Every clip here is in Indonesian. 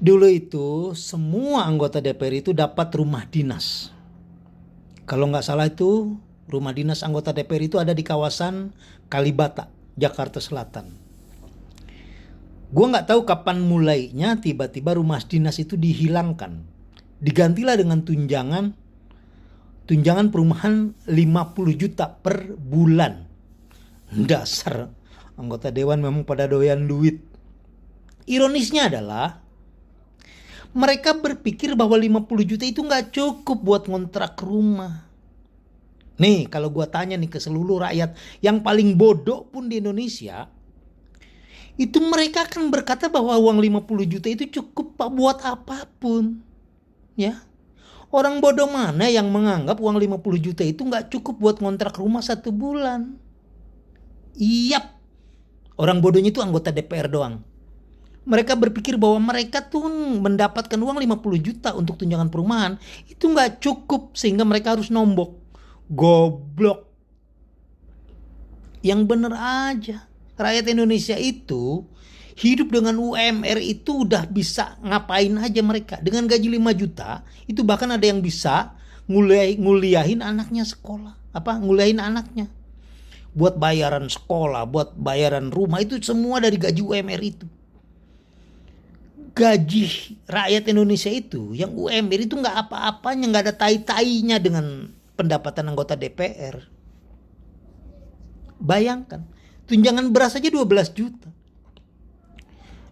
Dulu itu semua anggota DPR itu dapat rumah dinas. Kalau nggak salah itu rumah dinas anggota DPR itu ada di kawasan Kalibata, Jakarta Selatan. Gue nggak tahu kapan mulainya tiba-tiba rumah dinas itu dihilangkan. Digantilah dengan tunjangan perumahan 50 juta per bulan. Dasar anggota dewan memang pada doyan duit. Ironisnya adalah mereka berpikir bahwa 50 juta itu nggak cukup buat ngontrak rumah. Nih kalau gue tanya nih ke seluruh rakyat yang paling bodoh pun di Indonesia, itu mereka akan berkata bahwa uang 50 juta itu cukup pak buat apapun. Ya. Orang bodoh mana yang menganggap uang 50 juta itu nggak cukup buat ngontrak rumah 1 bulan? Iyap. Orang bodohnya itu anggota DPR doang. Mereka berpikir bahwa mereka tuh mendapatkan uang 50 juta untuk tunjangan perumahan itu nggak cukup sehingga mereka harus nombok. Goblok. Yang bener aja. Rakyat Indonesia itu hidup dengan UMR itu udah bisa ngapain aja mereka. Dengan gaji 5 juta itu bahkan ada yang bisa nguliahin anaknya sekolah. Nguliahin anaknya. Buat bayaran sekolah, buat bayaran rumah itu semua dari gaji UMR itu. Gaji rakyat Indonesia itu yang UMR itu nggak apa-apanya, nggak ada tai-tainya dengan pendapatan anggota DPR. Bayangkan, tunjangan beras aja 12 juta.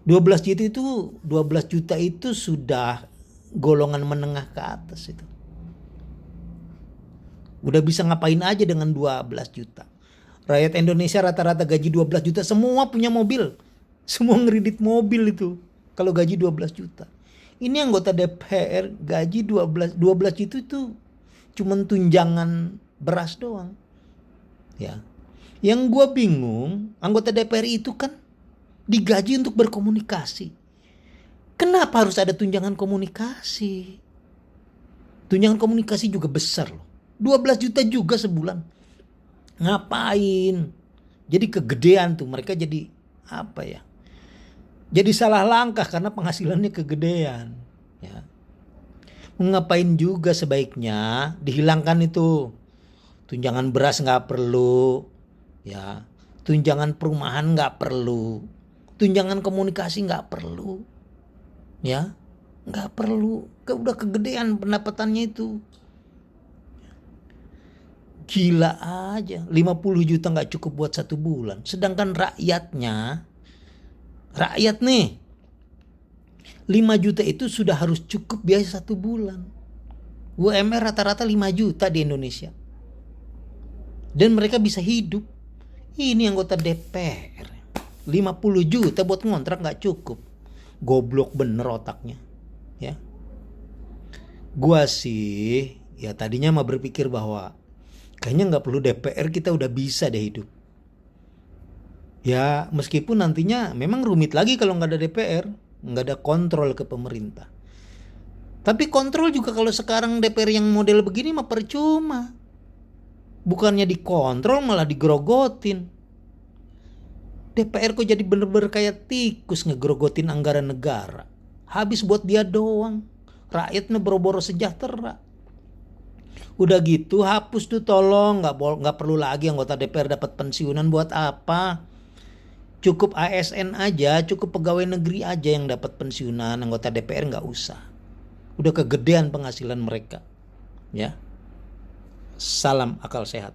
12 juta itu sudah golongan menengah ke atas itu. Udah bisa ngapain aja dengan 12 juta. Rakyat Indonesia rata-rata gaji 12 juta semua punya mobil. Semua ngeridit mobil itu. Kalau gaji 12 juta. Ini anggota DPR gaji 12 juta itu cuman tunjangan beras doang. Ya. Yang gue bingung, anggota DPR itu kan digaji untuk berkomunikasi. Kenapa harus ada tunjangan komunikasi? Tunjangan komunikasi juga besar loh. 12 juta juga sebulan. Ngapain? Jadi kegedean tuh, mereka jadi apa ya? Jadi salah langkah karena penghasilannya kegedean. Ya. Ngapain juga sebaiknya dihilangkan itu. Tunjangan beras nggak perlu. Ya. Tunjangan perumahan nggak perlu. Tunjangan komunikasi nggak perlu. Ya. Nggak perlu. Udah kegedean pendapatannya itu. Gila aja. 50 juta nggak cukup buat 1 bulan. Sedangkan rakyat nih 5 juta itu sudah harus cukup biaya 1 bulan. UMR rata-rata 5 juta di Indonesia. Dan mereka bisa hidup. Ini anggota DPR 50 juta buat ngontrak gak cukup. Goblok bener otaknya. Ya. Gua sih ya tadinya mah berpikir bahwa kayaknya gak perlu DPR, kita udah bisa deh hidup. Ya meskipun nantinya memang rumit lagi kalau nggak ada DPR, nggak ada kontrol ke pemerintah. Tapi kontrol juga kalau sekarang DPR yang model begini mah percuma. Bukannya dikontrol malah digerogotin. DPR kok jadi bener-bener kayak tikus ngegerogotin anggaran negara. Habis buat dia doang. Rakyatnya boro-boro sejahtera. Udah gitu hapus tuh tolong, nggak perlu lagi anggota DPR dapat pensiunan buat apa? Cukup ASN aja, cukup pegawai negeri aja yang dapat pensiunan, anggota DPR nggak usah. Udah kegedean penghasilan mereka. Ya. Salam akal sehat.